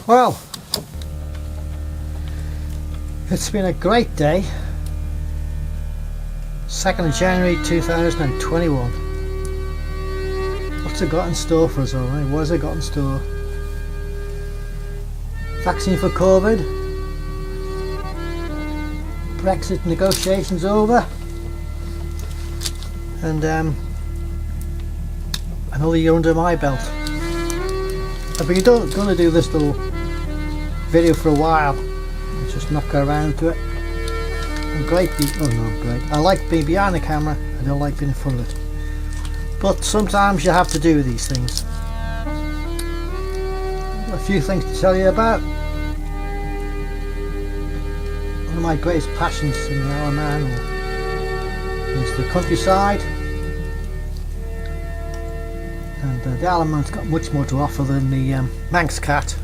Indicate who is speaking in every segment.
Speaker 1: Well, it's been a great day. 2nd of January 2021. What's it got in store for us all, eh? What has it got in store? Vaccine for COVID. Brexit negotiations over. And another year under my belt. I've been going to do this little video for a while. I'm just not going around to it. I'm great. Oh no, I'm great. I like being behind the camera. I don't like being in front of it. But sometimes you have to do these things. A few things to tell you about. One of my greatest passions in the Isle of Man is the countryside. And the Isle of Man's got much more to offer than the Manx cat,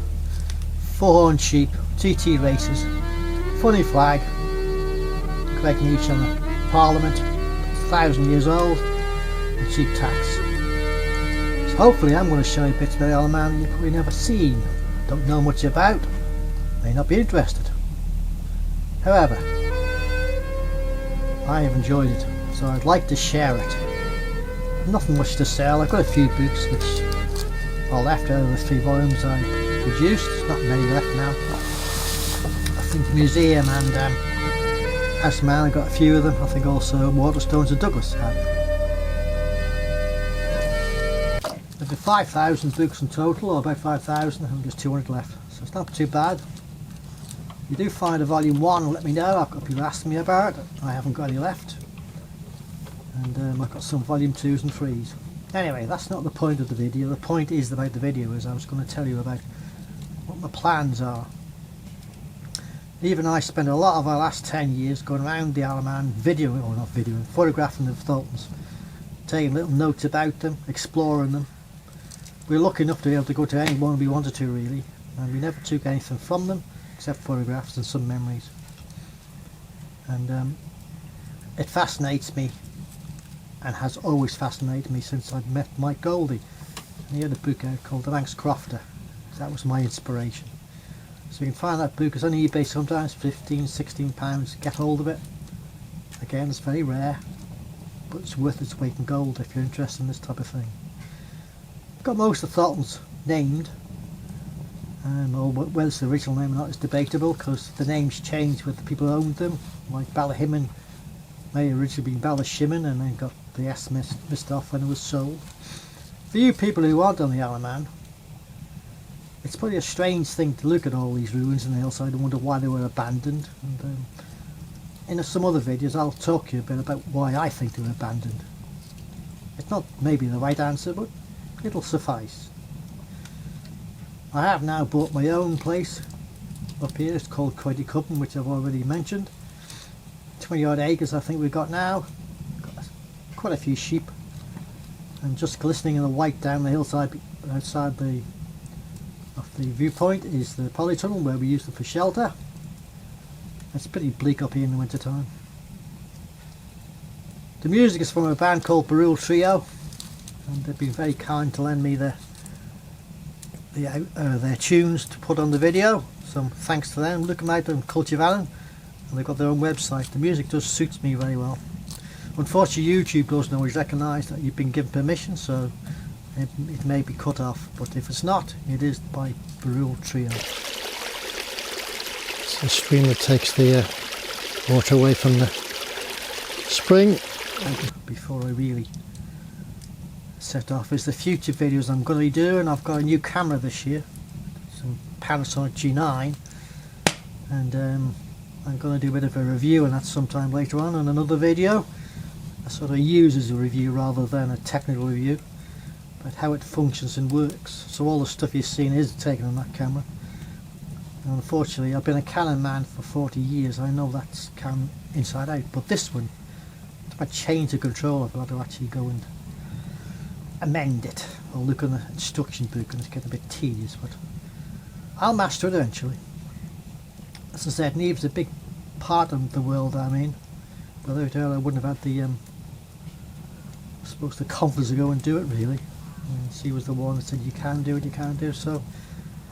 Speaker 1: four-horned sheep, GT races, funny flag, Greg Niche on the Parliament, 1,000 years old, and cheap tax. So hopefully I'm going to show you bits about the Isle of Man you've probably never seen, don't know much about, may not be interested. However, I have enjoyed it, so I'd like to share it. Nothing much to sell. I've got a few books which are left out of the 3 volumes I produced. There's not many left now. I think the museum and House of Man, I got a few of them. I think also Waterstones and Douglas had. There've been 5,000 books in total, or about 5,000. I think there's 200 left, so it's not too bad. If you do find a volume 1, let me know. I've got people asking me about it. I haven't got any left. And I've got some volume 2s and 3s. Anyway, that's not the point of the video. The point is about the video is I was going to tell you about what my plans are. Eve and I spent a lot of our last 10 years going around the Isle of Man videoing, or not videoing, photographing the tholtans, taking little notes about them, exploring them. We were lucky enough to be able to go to any one we wanted to really, and we never took anything from them except photographs and some memories. And it fascinates me, and has always fascinated me since I'd met Mike Goldie. And he had a book out called The Manx Crofter. That was my inspiration. So you can find that book. It's on eBay sometimes, £15–16. Get hold of it. Again, it's very rare, but it's worth its weight in gold if you're interested in this type of thing. I've got most of the tholtans named, or whether it's the original name or not is debatable, because the names change with the people who owned them. Like Ballahimman may have originally been Ballashimman and then got the S missed off when it was sold. For you people who aren't on the Isle of Man, it's probably a strange thing to look at all these ruins on the hillside and wonder why they were abandoned. And in some other videos I'll talk to you a bit about why I think they were abandoned. It's not maybe the right answer, but it'll suffice. I have now bought my own place up here. It's called Coity Cubbon, which I've already mentioned. 20 odd acres I think we've got now. Got quite a few sheep, and just glistening in the white down the hillside outside of the viewpoint is the polytunnel where we use them for shelter. It's pretty bleak up here in the winter time. The music is from a band called Barul Trio, and they've been very kind to lend me their tunes to put on the video, so thanks to them. Look them out on Culture Vallon. And they've got their own website. The music does suits me very well. Unfortunately YouTube doesn't always recognise that you've been given permission, so it may be cut off, but if it's not, it is by Barul Trio. It's the stream that takes the water away from the spring. Before I really set off is the future videos I'm going to be doing. I've got a new camera this year, some Panasonic G9, and I'm going to do a bit of a review, and that's sometime later on in another video. I sort of use as a review rather than a technical review, but how it functions and works. So all the stuff you've seen is taken on that camera. And unfortunately, I've been a Canon man for 40 years. I know that's Canon inside out, but this one, if I change the control, I've got to actually go and amend it. I'll look on the instruction book and it's getting a bit tedious, but I'll master it eventually. As I said, Neve's a big part of the world I'm in. Without her I wouldn't have had the I suppose the confidence to go and do it really. And she was the one that said you can do it, you can do it, so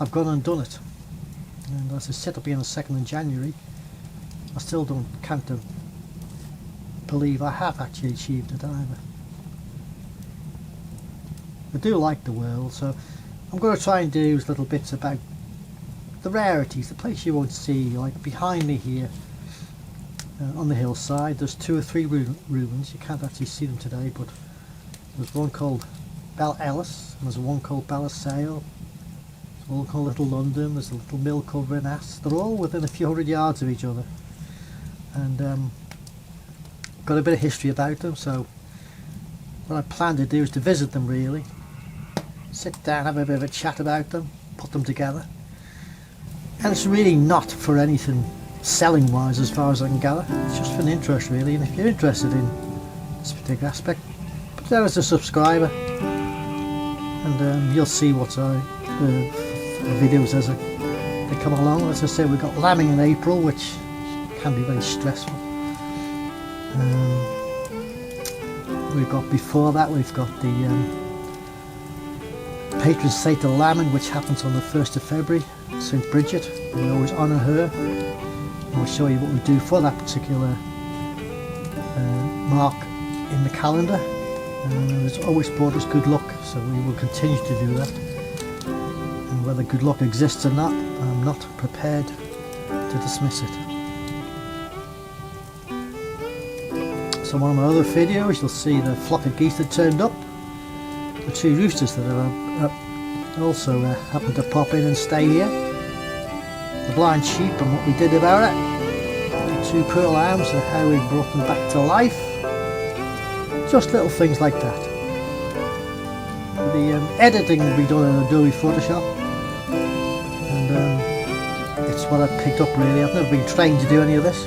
Speaker 1: I've gone and done it. And as I said, it'll be on the 2nd of January. I still can't believe I have actually achieved it either. I do like the world, so I'm going to try and do little bits about the rarities, the place you won't see. Like behind me here on the hillside, there's 2 or 3 ruins. You can't actually see them today, but there's one called Bell Ellis, and there's one called Ballasale. There's one called Little London. There's a little mill called Renas. They're all within a few hundred yards of each other, and got a bit of history about them. So what I plan to do is to visit them, really, sit down, have a bit of a chat about them, put them together. And it's really not for anything selling wise, as far as I can gather. It's just for an interest, really. And if you're interested in this particular aspect, put there as a subscriber, and you'll see what's the videos as they come along. As I say, we've got lambing in April, which can be very stressful. We've got, before that, we've got the patron saint of lambing, which happens on the 1st of February, St. Bridget. We always honour her, and we'll show you what we do for that particular mark in the calendar. It's always brought us good luck, so we will continue to do that. And whether good luck exists or not, I'm not prepared to dismiss it. So one of my other videos, you'll see the flock of geese that turned up, the 2 roosters that are also happened to pop in and stay here, the blind sheep and what we did about it, the 2 pearl lambs and how we brought them back to life. Just little things like that. The editing will be done in Adobe Photoshop, and it's what I picked up, really. I've never been trained to do any of this.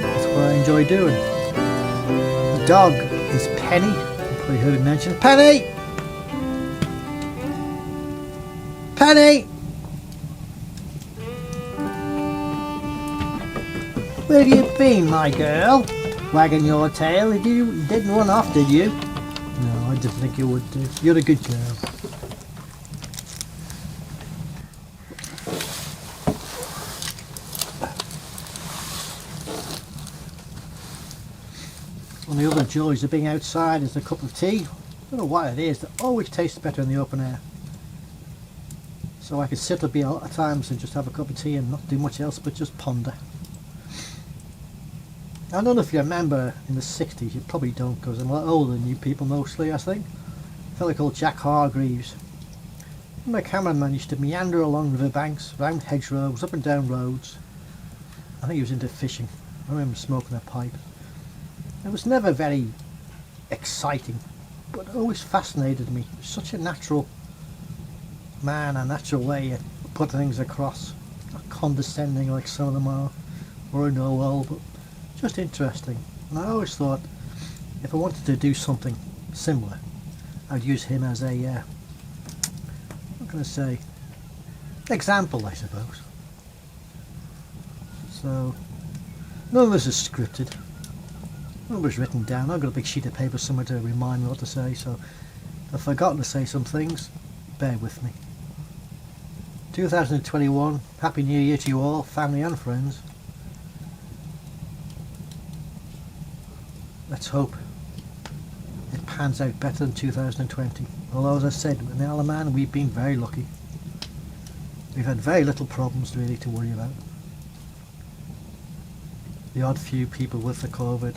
Speaker 1: That's what I enjoy doing. The dog is Penny. You probably heard me mention Penny! Penny! Where have you been, my girl? Wagging your tail? You didn't run off, did you? No, I didn't think you would do. You're a good girl. One of the other joys of being outside is a cup of tea. I don't know what it is, it always tastes better in the open air. So I could sit up here a lot of times and just have a cup of tea and not do much else but just ponder. I don't know if you remember in the 60s, you probably don't, because I'm a lot older than you people mostly, I think. A fella called Jack Hargreaves. My cameraman used to meander along riverbanks, round hedgerows, up and down roads. I think he was into fishing. I remember smoking a pipe. It was never very exciting, but it always fascinated me. It was such a natural man, a natural way of putting things across. Not condescending like some of them are, or no well, but just interesting. And I always thought if I wanted to do something similar, I'd use him as a what can I say, example, I suppose. So none of this is scripted, none of it was written down. I've got a big sheet of paper somewhere to remind me what to say, so if I've forgotten to say some things, bear with me. 2021, Happy New Year to you all, family and friends. Let's hope it pans out better than 2020. Although, as I said, in the Isle of Man, we've been very lucky. We've had very little problems really to worry about. The odd few people with the COVID.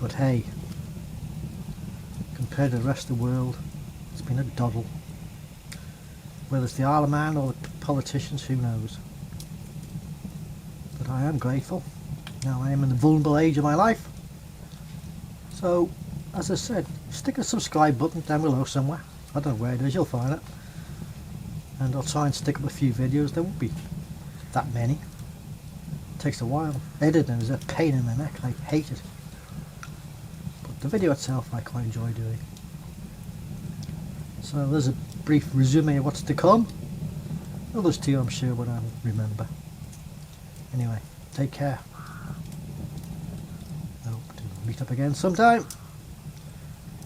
Speaker 1: But hey, compared to the rest of the world, it's been a doddle. Whether it's the Isle of Man or the politicians, who knows. But I am grateful. Now I am in the vulnerable age of my life. So, as I said, stick a subscribe button down below somewhere. I don't know where it is, you'll find it. And I'll try and stick up a few videos. There won't be that many. It takes a while. Editing is a pain in the neck. I hate it. But the video itself I quite enjoy doing. So there's a brief resume of what's to come. Others too, I'm sure, but I remember. Anyway, take care. Hope to meet up again sometime.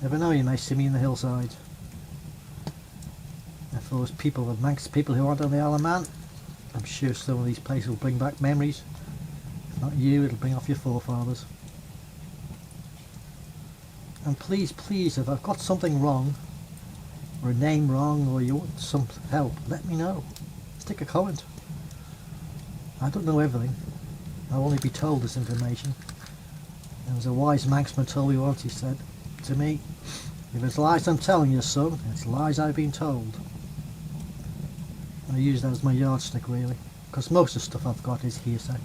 Speaker 1: Never know, you may see me in the hillsides. for those people, the Manx people who aren't on the Isle of Man. I'm sure some of these places will bring back memories. If not you, it'll bring off your forefathers. And please, please, if I've got something wrong, or a name wrong, or you want some help, let me know. Stick a comment. I don't know everything. I'll only be told this information. There was a wise Manxman told me once, he said to me, if it's lies I'm telling you, son, it's lies I've been told. And I use that as my yardstick, really, because most of the stuff I've got is hearsay.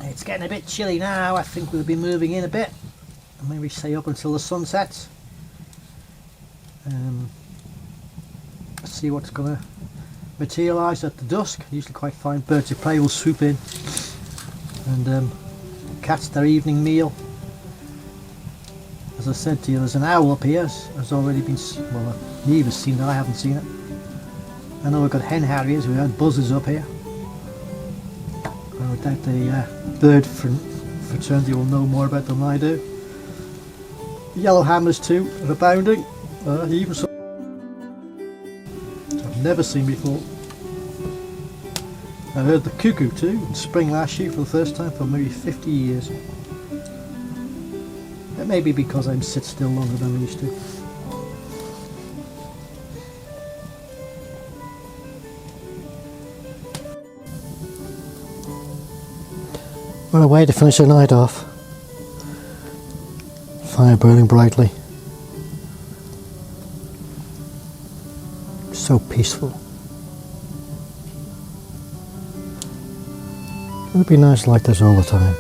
Speaker 1: It's getting a bit chilly now. I think we'll be moving in a bit, and maybe stay up until the sun sets. See what's going to materialise at the dusk. Usually quite fine birds of prey will swoop in and catch their evening meal. As I said to you, there's an owl up here. Has already been, well, Neve has seen it, I haven't seen it. I know we've got hen harriers, we had buzzards up here. I would doubt the bird fraternity will know more about them than I do. Yellow hammers too are abounding. Even some I've never seen before. I heard the cuckoo too in spring last year for the first time for maybe 50 years. It may be because I sit still longer than I used to. What a way to finish the night off. Fire burning brightly. So peaceful. It would be nice like this all the time.